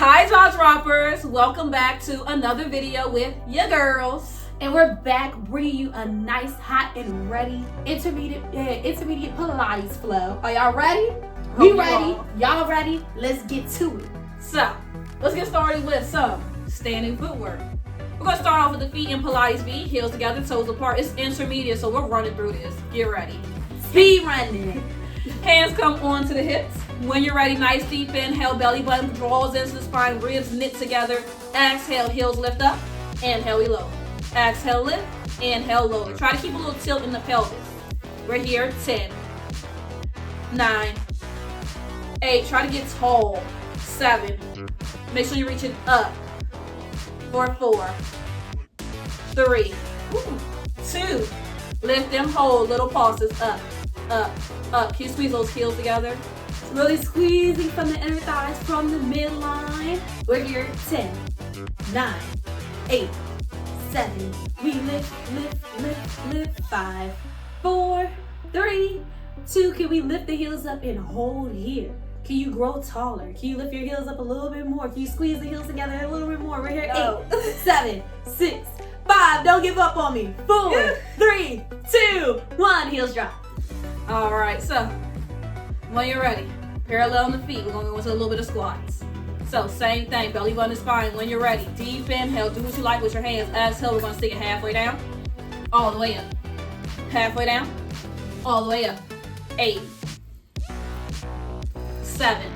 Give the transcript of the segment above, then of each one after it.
Hi jaw droppers, welcome back to another video with your girls. And we're back bringing you a nice, hot and ready intermediate Pilates flow. Are y'all ready? We ready. Y'all ready? Let's get to it. So, let's get started with some standing footwork. We're going to start off with the feet in Pilates V, heels together, toes apart. It's intermediate, so we're running through this. Get ready. Speed running. Hands come onto the hips. When you're ready, nice deep inhale, belly button draws into the spine, ribs knit together. Exhale, heels lift up. Inhale, we lower. Exhale, lift. Inhale, lower. Try to keep a little tilt in the pelvis. We're here, 10, 9, 8. Try to get tall. 7. Make sure you reach it up. 4, 3, 2. Lift them, hold. Little pauses. Up, up, up. Can you squeeze those heels together? Really squeezing from the inner thighs from the midline. We're here, 10, 9, 8, 7. We lift, lift, lift, lift. 5, 4, 3, 2. Can we lift the heels up and hold here? Can you grow taller? Can you lift your heels up a little bit more? Can you squeeze the heels together a little bit more? We're here, 8, 7, 6, 5. Don't give up on me. 4, 3, 2, 1. Heels drop. All right, so when you're ready, parallel on the feet, we're going to go into a little bit of squats. So same thing, belly button to spine. When you're ready, deep inhale, do what you like with your hands. Exhale, we're going to stick it halfway down, all the way up. Halfway down, all the way up. 8, 7,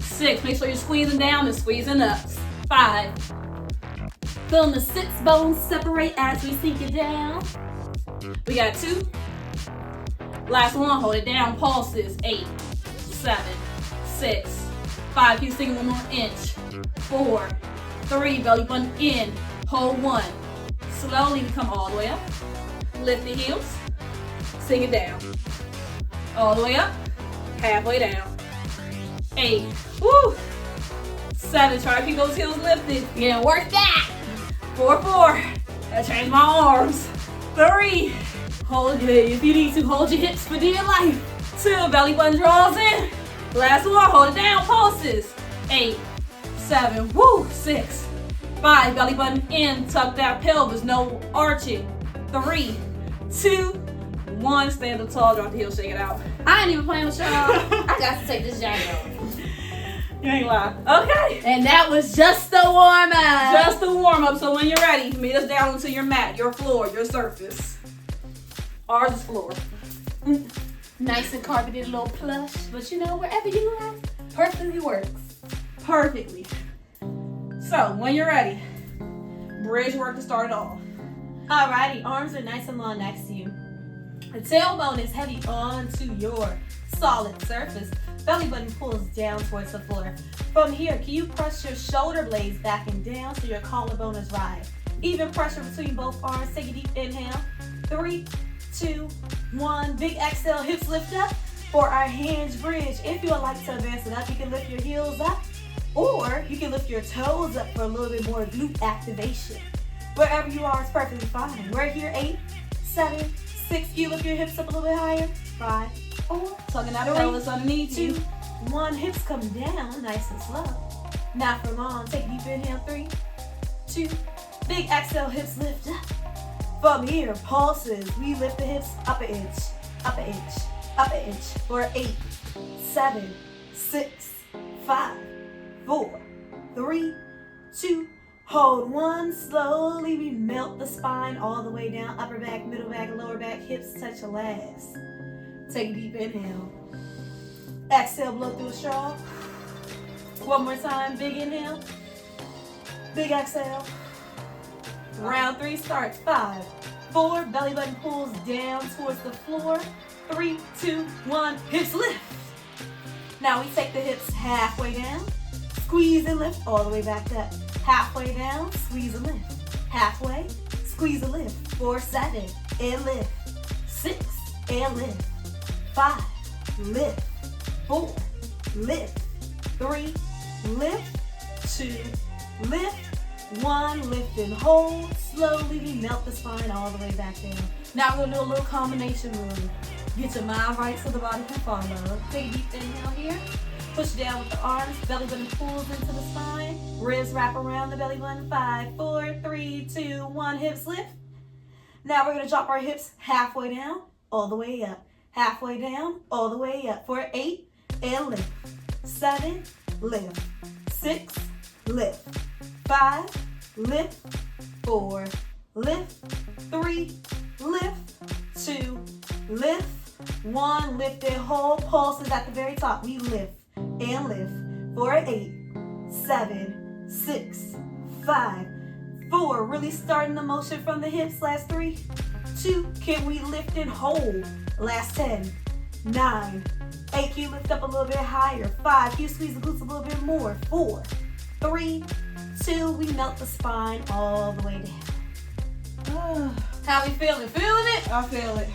6. Make sure you're squeezing down and squeezing up. 5. Feeling the sits bones separate as we sink it down. We got 2. Last one, hold it down, pulses. 8, 7, 6, 5. Keep sticking 1 more inch. 4, 3, belly button in. Hold 1. Slowly we come all the way up. Lift the heels. Sink it down. All the way up. Halfway down. 8. Woo. 7. Try to keep those heels lifted. Yeah, work that. 4. I changed my arms. 3. Hold it. If you need to, hold your hips for dear life. 2. Belly button draws in. Last one. Hold it down. Pulses. 8, 7. Woo. 6, 5. Belly button in. Tuck that pelvis. No arching. 3, 2, 1. Stand up tall. Drop the heel. Shake it out. I ain't even playing with y'all. I got to take this jacket off. You ain't lying. Okay. And that was just the warm up. Just the warm up. So when you're ready, meet us down onto your mat, your floor, your surface. Ours is floor. Nice and carpeted, a little plush. But you know, wherever you at, perfectly works. Perfectly. So when you're ready, bridge work to start it off. Alrighty, arms are nice and long next to you. The tailbone is heavy onto your solid surface. Belly button pulls down towards the floor. From here, can you press your shoulder blades back and down so your collarbone is right? Even pressure between both arms. Take a deep inhale. 3, 2, 1. Big exhale, hips lift up for our hinge bridge. If you would like to advance it up, you can lift your heels up, or you can lift your toes up for a little bit more glute activation. Wherever you are is perfectly fine. We're here, 8, 7, 6. You lift your hips up a little bit higher. 5, 4, Tugging that pelvis underneath 2, you. 1. Hips come down nice and slow. Not for long. Take a deep inhale. 3, 2. Big exhale, hips lift up. From here, pulses. We lift the hips up an inch, up an inch, up an inch. For 8, 7, 6, 5, 4, 3, 2. Hold 1. Slowly we melt the spine all the way down. Upper back, middle back, lower back. Hips touch the legs. Take a deep inhale. Exhale, blow through a straw. 1 more time. Big inhale. Big exhale. Round 3 starts. 5, 4. Belly button pulls down towards the floor. 3, 2, 1. Hips lift. Now we take the hips halfway down. Squeeze and lift all the way back up. Halfway down. Squeeze and lift. Halfway. Squeeze and lift. 4, 7. And lift. 6. And lift. 5. Lift. 4. Lift. 3. Lift. 2. Lift. 1. Lift and hold. Slowly we melt the spine all the way back down. Now we're going to do a little combination move. Get your mind right so the body can follow. Take a deep inhale here. Push down with the arms. Belly button pulls into the spine. Ribs wrap around the belly button. 5, 4, 3, 2, 1. Hips lift. Now we're going to drop our hips halfway down, all the way up. Halfway down, all the way up. For 8, and lift. 7, lift. 6, lift. 5, lift. 4, lift. 3, lift. 2, lift. 1, lift and hold. Pulses at the very top. We lift and lift. For 8, 7, 6, 5, 4. Really starting the motion from the hips. Last 3, 2. Can we lift and hold? Last 10, 9, 8. Can you lift up a little bit higher? 5. Can you squeeze the glutes a little bit more? 4, 3, 2. We melt the spine all the way down. How we feeling? Feeling it? I feel it.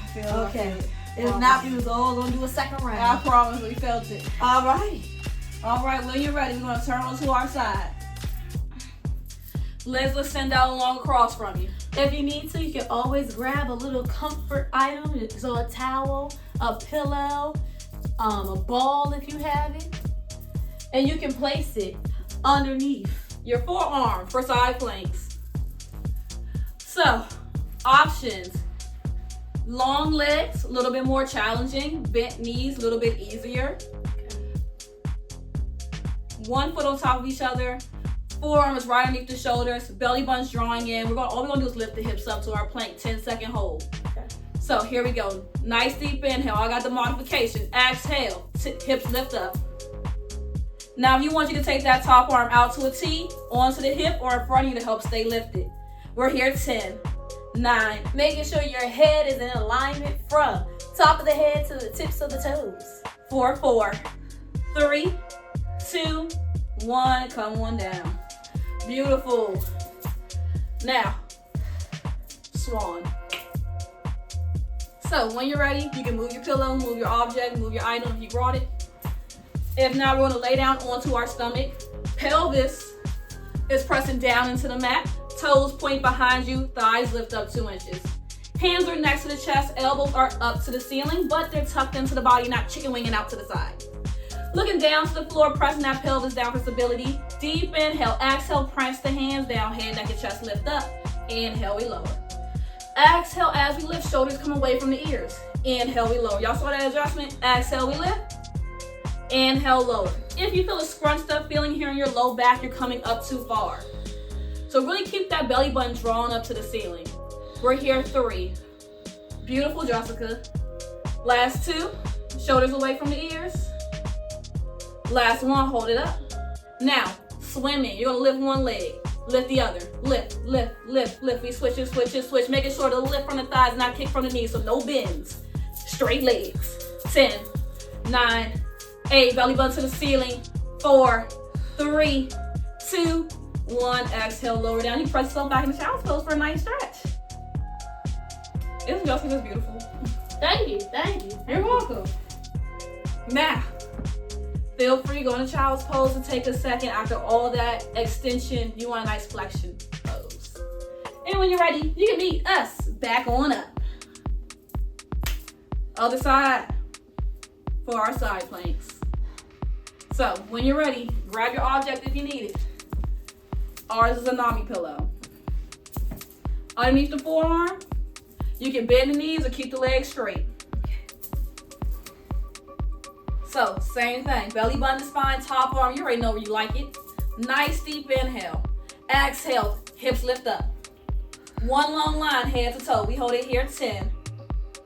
Okay. If not, we was all gonna do a second round. I promise we felt it. All right. All right, when you're ready, we're gonna turn onto our side. Let's send out a long across from you. If you need to, you can always grab a little comfort item. So a towel, a pillow, a ball if you have it. And you can place it underneath Your forearm for side planks. So, options. Long legs, a little bit more challenging. Bent knees, a little bit easier. One foot on top of each other. Forearm is right underneath the shoulders. Belly button's drawing in. All we're gonna do is lift the hips up to our plank. 10-second hold. Okay. So here we go. Nice deep inhale. I got the modification. Exhale. Hips lift up. Now if you want you to take that top arm out to a T, onto the hip or in front of you to help stay lifted. We're here 10, 9. Making sure your head is in alignment from top of the head to the tips of the toes. 4, 3, 2, 1. Come on down. Beautiful. Now, Swan. So when you're ready, you can move your pillow, move your object, move your item if you brought it. If not, we're going to lay down onto our stomach. Pelvis is pressing down into the mat. Toes point behind you. Thighs lift up 2 inches. Hands are next to the chest. Elbows are up to the ceiling, but they're tucked into the body, not chicken winging out to the side. Looking down to the floor, pressing that pelvis down for stability. Deep inhale. Exhale, press the hands down. Head, neck, and chest lift up. Inhale, we lower. Exhale as we lift. Shoulders come away from the ears. Inhale, we lower. Y'all saw that adjustment? Exhale, we lift. Inhale, lower. If you feel a scrunched up feeling here in your low back, you're coming up too far. So really keep that belly button drawn up to the ceiling. We're here 3. Beautiful, Jessica. Last 2. Shoulders away from the ears. Last 1, hold it up. Now, swimming. You're gonna lift one leg. Lift the other. Lift, lift, lift, lift. We switch and switch and switch. Making sure to lift from the thighs, not kick from the knees. So no bends. Straight legs. 10, 9, 8. Belly button to the ceiling. 4, 3, 2, 1. Exhale, lower down. You press yourself back in the child's pose for a nice stretch. Isn't Jessica beautiful? Thank you, thank you. You're welcome. Now, feel free to go into child's pose and take a second. After all that extension, you want a nice flexion pose. And when you're ready, you can meet us back on up. Other side for our side planks. So when you're ready, grab your object if you need it. Ours is a NAMI pillow. Underneath the forearm, you can bend the knees or keep the legs straight. So, same thing. Belly button to spine, top arm. You already know where you like it. Nice deep inhale. Exhale, hips lift up. One long line, head to toe. We hold it here, 10,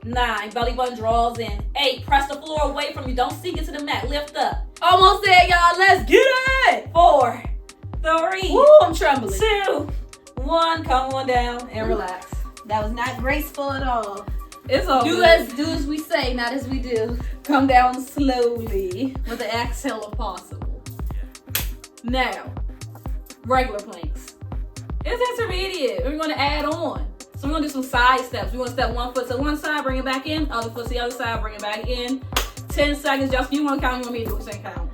9. Belly button draws in. 8, press the floor away from you. Don't sink into the mat. Lift up. Almost there, y'all. Let's get it. 4, 3, Woo, I'm trembling. 2, 1. Come on down and relax. That was not graceful at all. It's all Do as we say, not as we do. Come down slowly with the exhale if possible. Now, regular planks. It's intermediate. We're going to add on. So we're going to do some side steps. We're going to step one foot to one side, bring it back in. Other foot to the other side, bring it back in. 10 seconds. Just you want to count, you want me to do the same count.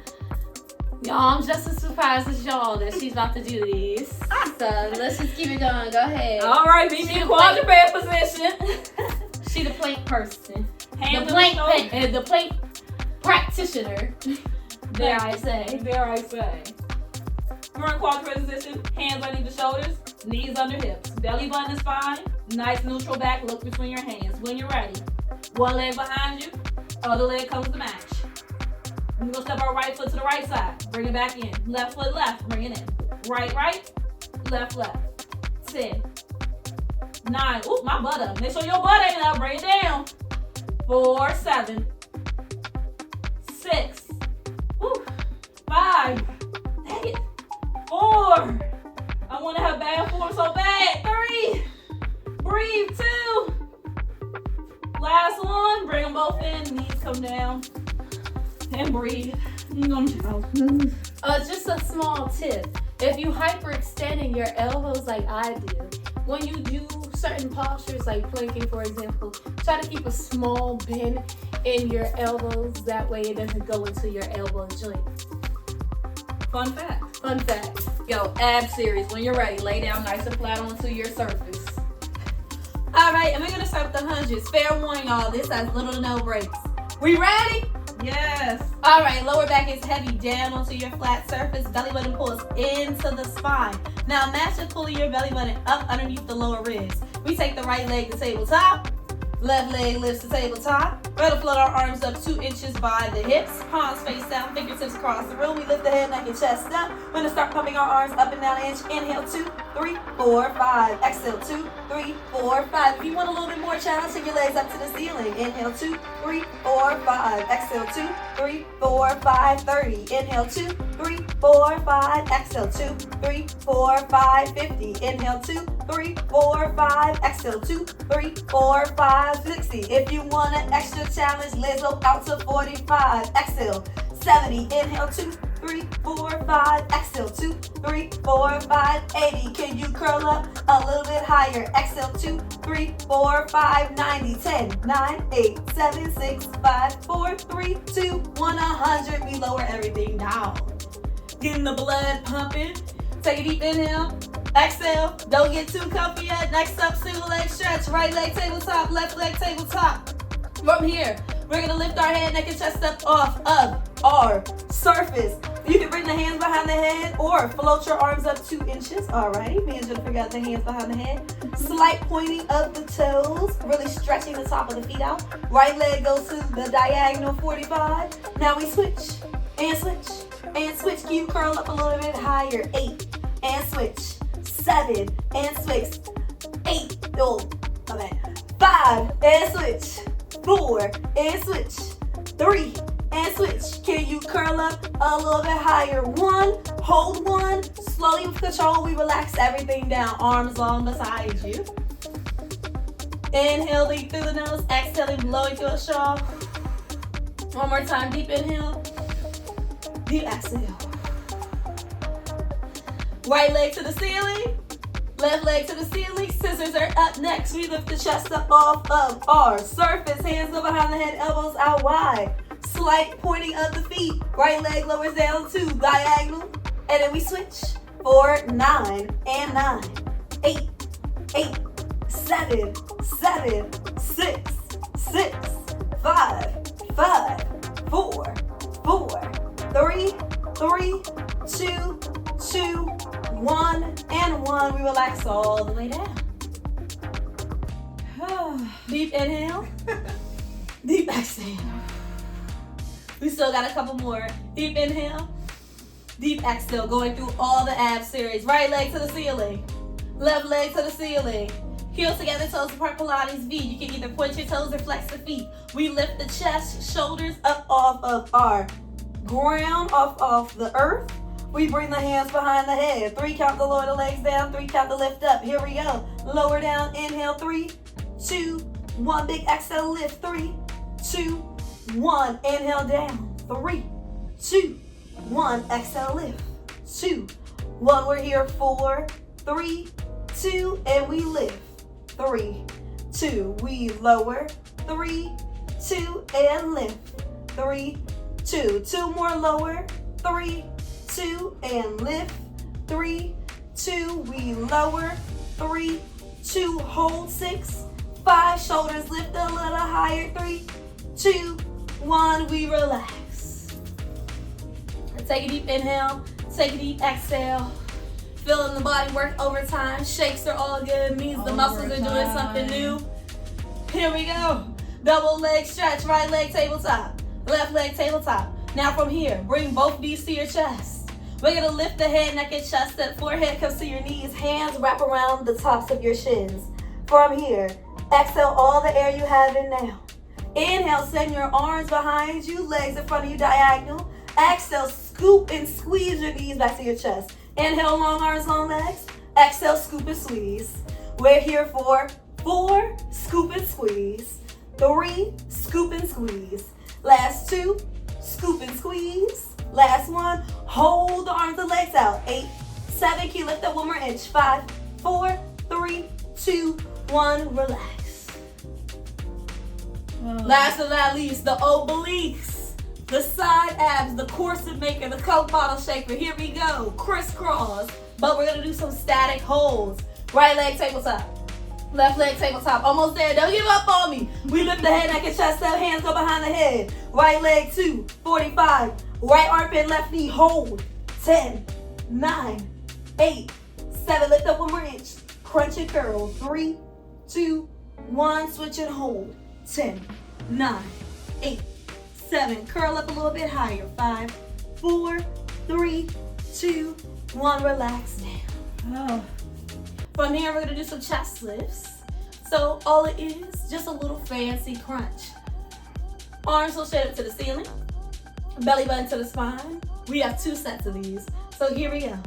Y'all, I'm just as surprised as y'all that she's about to do these. So let's just keep it going. Go ahead. All right, meet me in quadruped position. She the plank person. Hands The plank practitioner. Dare I say. We're in quadruped position. Hands underneath the shoulders, knees under hips. Belly button is fine. Nice neutral back look between your hands. When you're ready, one leg behind you, other leg comes to match. We're gonna step our right foot to the right side. Bring it back in. Left foot left. Bring it in. Right, left, left. 10, 9. Ooh, my butt up. Make sure your butt ain't up. Bring it down. 4, 7, 6. Ooh, 5. Dang it. 4. I want to have bad form so bad. 3. Breathe. 2. Last one. Bring them both in. Knees come down. And breathe. Just a small tip. If you hyperextending your elbows like I do, when you do certain postures like planking, for example, try to keep a small bend in your elbows. That way it doesn't go into your elbow joint. Fun fact. Fun fact. Yo, ab series. When you're ready, lay down nice and flat onto your surface. All right, and we're going to start with the hundreds. Fair warning, y'all. This has little to no breaks. We ready? Yes. All right, lower back is heavy down onto your flat surface. Belly button pulls into the spine. Now imagine pulling your belly button up underneath the lower ribs. We take the right leg to tabletop. Left leg lifts to tabletop. We're gonna float our arms up 2 inches by the hips. Palms face down, fingertips across the room. We lift the head, neck, and chest up. We're gonna start pumping our arms up and down an inch. Inhale, 2, 3, 4, 5. Exhale, 2, 3, 4, 5. If you want a little bit more challenge, take your legs up to the ceiling. Inhale, 2, 3, 4, 5. Exhale, 2, 3, 4, 5. 30. Inhale, 2, 3, 4, 5. Exhale, 2, 3, 4, 5. 50. Inhale, 2, 3, 4, 5. Exhale, 2, 3, 4, 5. 60. If you want an extra challenge, let's go out to 45. Exhale, 70. Inhale, 2, 3, 4, 5. Exhale, 2, 3, 4, 5. 80. Can you curl up a little bit higher? Exhale, 2, 3, 4, 5. 90. 10, 9, 8, 7, 6, 5, 4, 3, 2, 1. 100. We lower everything down. Getting the blood pumping. Take a deep inhale. Exhale. Don't get too comfy yet. Next up, single leg stretch. Right leg tabletop, left leg tabletop. From here, we're going to lift our head, neck, and chest up off of our surface. You can bring the hands behind the head or float your arms up 2 inches. Alrighty, me and Jennifer got the hands behind the head. Slight pointing of the toes, really stretching the top of the feet out. Right leg goes to the diagonal 45. Now we switch and switch and switch. Can you curl up a little bit higher? 8 and switch. 7 and switch. 8. Oh, my bad. 5 and switch. 4 and switch. 3 and switch. Can you curl up a little bit higher? 1. Hold 1. Slowly with control, we relax everything down. Arms long beside you. Inhale deep through the nose. Exhaling, blowing through a straw. One more time. Deep inhale. Deep exhale. Right leg to the ceiling. Left leg to the ceiling. Scissors are up next. We lift the chest up off of our surface. Hands go behind the head, elbows out wide. Slight pointing of the feet. Right leg lowers down to diagonal. And then we switch. 4, 9, and 9. 8, 8, 7, 7, 6, 6, 5, 5, 4, 4, 3, 3, 2, 2, 1, and 1. We relax all the way down. Deep inhale. Deep exhale. We still got a couple more. Deep inhale. Deep exhale. Going through all the ab series. Right leg to the ceiling. Left leg to the ceiling. Heels together, toes apart, Pilates V. You can either point your toes or flex the feet. We lift the chest, shoulders up off of our ground, off the earth. We bring the hands behind the head. 3 count to lower the legs down. 3 count to lift up. Here we go. Lower down. Inhale. 3, 2, 1. Big exhale. Lift. 3, 2, 1. Inhale down. 3, 2, 1. Exhale. Lift. 2, 1. We're here. 4, 3, 2, and we lift. 3, 2. We lower. 3, 2, and lift. 3, 2. 2 more lower. 3, 2, and lift. 3, 2, we lower. 3, 2, hold. 6, 5, shoulders lift a little higher. 3, 2, 1, we relax. Take a deep inhale, take a deep exhale. Feeling the body work overtime. Shakes are all good, means the muscles are doing something new. Here we go. Double leg stretch, right leg tabletop, left leg tabletop. Now from here, bring both knees to your chest. We're gonna lift the head, neck, and chest. That forehead comes to your knees. Hands wrap around the tops of your shins. From here, exhale all the air you have in now. Inhale, send your arms behind you, legs in front of you diagonal. Exhale, scoop and squeeze your knees back to your chest. Inhale, long arms, long legs. Exhale, scoop and squeeze. We're here for 4, scoop and squeeze. 3, scoop and squeeze. Last 2, scoop and squeeze. Last 1, hold the arms and legs out. 8, 7, can you lift up 1 more inch? 5, 4, 3, 2, 1, relax. Last but not least, the obliques, the side abs, the corset maker, the Coke bottle shaker. Here we go, crisscross. But we're gonna do some static holds. Right leg tabletop, left leg tabletop. Almost there, don't give up on me. We lift the head, neck, and chest up, hands go behind the head. Right leg 2, 45. Right armpit, left knee, hold. 10, 9, 8, 7, lift up 1 more inch. Crunch and curl, 3, 2, 1, switch and hold. 10, 9, 8, 7, curl up a little bit higher. 5, 4, 3, 2, 1, relax now. From here, we're gonna do some chest lifts. So all it is, just a little fancy crunch. Arms will straight up to the ceiling, belly button to the spine. We have 2 sets of these. So here we go.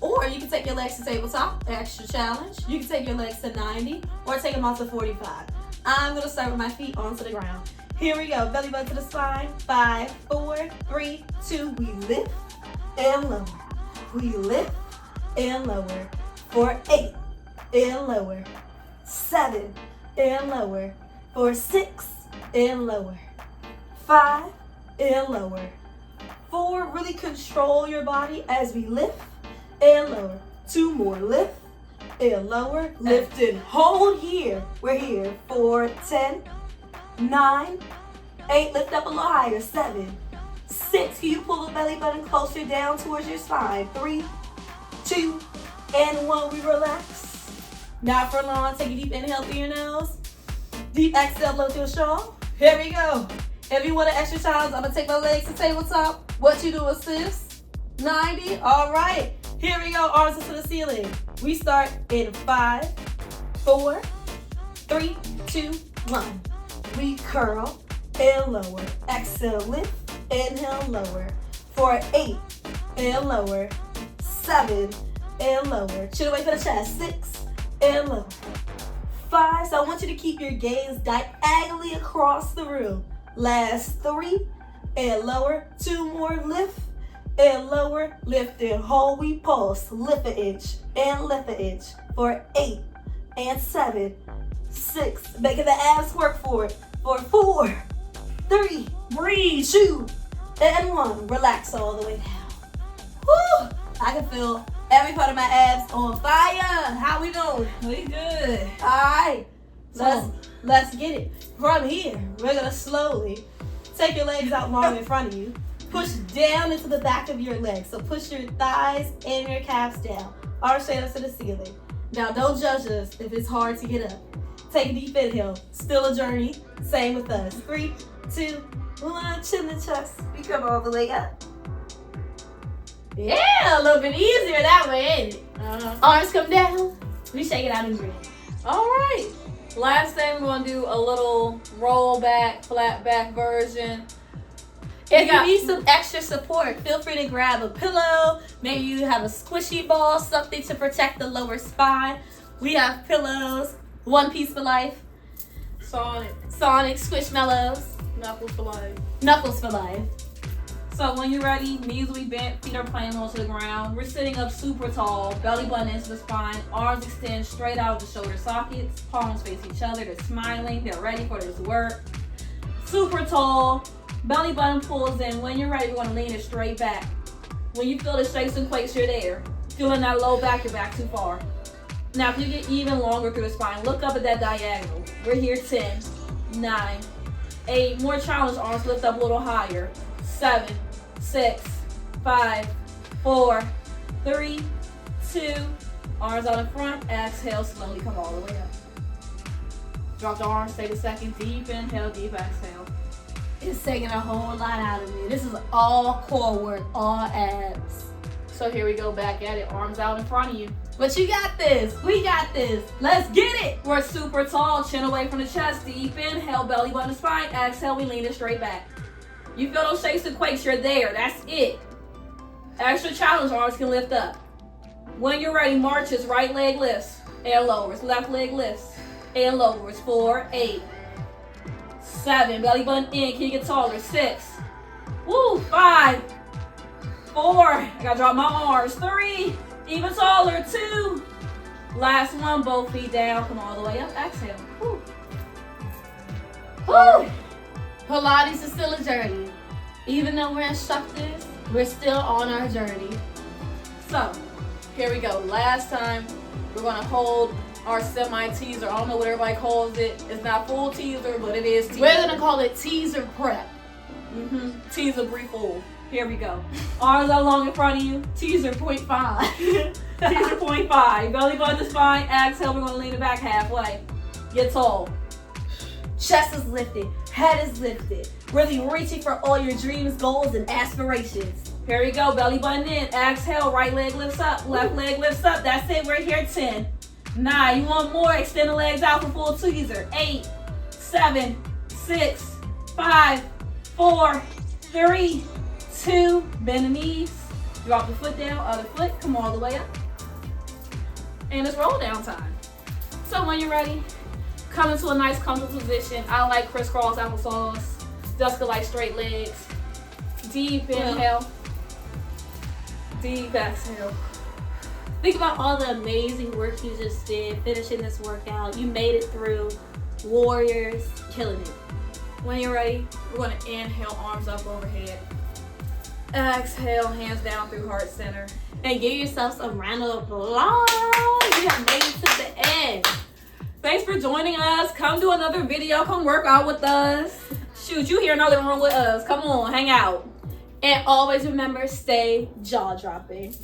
Or you can take your legs to tabletop, extra challenge. You can take your legs to 90 or take them out to 45. I'm gonna start with my feet onto the ground. Here we go, belly button to the spine. 5, 4, 3, 2, we lift and lower. We lift and lower. For 8 and lower. 7 and lower. For 6 and lower. 5 and lower. 4, really control your body as we lift and lower. 2 more, lift and lower, lift and hold here. We're here for 10, 9, 8, lift up a little higher, 7, 6, can you pull the belly button closer down towards your spine? 3, 2, and 1, we relax. Not for long, take a deep inhale through your nose. Deep exhale, blow through your shawl. Here we go. If you want to exercise, I'm gonna take my legs to tabletop. What you do, assist? 90, all right. Here we go, arms up to the ceiling. We start in 5, 4, 3, 2, 1. We curl and lower. Exhale, lift, inhale, lower. For 8 and lower. 7 and lower. Chin away for the chest. 6 and lower. 5. So I want you to keep your gaze diagonally across the room. Last 3 and lower. 2 more, lift and lower, lift and hold. We pulse, lift an inch and lift an inch. For 8 and 7, 6, making the abs work for it. For 4, 3, breathe, 2, and 1. Relax all the way down. Woo! I can feel every part of my abs on fire. How we doing? We good. All right, let's get it. From here, we're gonna slowly take your legs out long in front of you. Push down into the back of your legs. So push your thighs and your calves down. Arms straight up to the ceiling. Now don't judge us if it's hard to get up. Take a deep inhale. Still a journey. Same with us. 3, 2, 1. Chin and chest. We come all the way up. Yeah, a little bit easier that way, ain't it? Arms come down. We shake it out and breathe. All right. Last thing, we're gonna do a little roll back, flat back version. If you need some extra support, feel free to grab a pillow. Maybe you have a squishy ball, something to protect the lower spine. We have pillows, One Piece for life. Sonic, Squishmallows. Knuckles for life. Knuckles for life. So when you're ready, knees will be bent, feet are planted onto the ground. We're sitting up super tall, belly button into the spine, arms extend straight out of the shoulder sockets, palms face each other, they're smiling, they're ready for this work. Super tall. Belly button pulls in. When you're ready, you want to lean it straight back. When you feel the shakes and quakes, you're there. Feeling that low back, your back too far. Now, if you get even longer through the spine, look up at that diagonal. We're here 10, 9, 8. More challenge, arms lift up a little higher. 7, 6, 5, 4, 3, 2. Arms out in front. Exhale, slowly come all the way up. Drop the arms, take a second. Deep inhale, deep exhale. It's taking a whole lot out of me. This is all core work, all abs. So here we go, back at it. Arms out in front of you. But you got this. We got this. Let's get it. We're super tall, chin away from the chest. Deep inhale, belly button to spine. Exhale, we lean it straight back. You feel those shakes and quakes, you're there. That's it. Extra challenge, arms can lift up. When you're ready, marches, right leg lifts and lowers. Left leg lifts and lowers. 4, 8, 7. Belly button in. Can you get taller? 6. Woo. 5, 4. I gotta drop my arms. 3. Even taller. 2. Last one. Both feet down. Come all the way up. Exhale. Woo. Woo. Pilates is still a journey. Even though we're instructors, we're still on our journey. So, here we go. Last time, we're gonna hold our semi-teaser. I don't know what everybody calls it. It's not full teaser, but it is teaser. We're gonna call it teaser prep. Teaser brief full. Here we go. Arms out long in front of you. Teaser 0.5. Teaser 0.5. Belly button to spine. Exhale, we're gonna lean it back halfway. Get tall. Chest is lifted. Head is lifted. Really reaching for all your dreams, goals, and aspirations. Here we go. Belly button in. Exhale. Right leg lifts up. Left leg lifts up. That's it. Right here. 10. 9. You want more? Extend the legs out for full teaser. 8, 7, 6, 5, 4, 3, 2. Bend the knees. Drop the foot down. Other foot. Come all the way up. And it's roll down time. So when you're ready, come into a nice comfortable position. I like Criss Cross applesauce. Jessica likes straight legs. Deep inhale. Deep exhale. Think about all the amazing work you just did finishing this workout. You made it through. Warriors, killing it. When you're ready, we're going to inhale, arms up overhead. Exhale, hands down through heart center. And give yourself some round of applause. You have made it to the end. Thanks for joining us. Come do another video. Come work out with us. Shoot, you here in another room with us. Come on, hang out. And always remember, stay jaw dropping.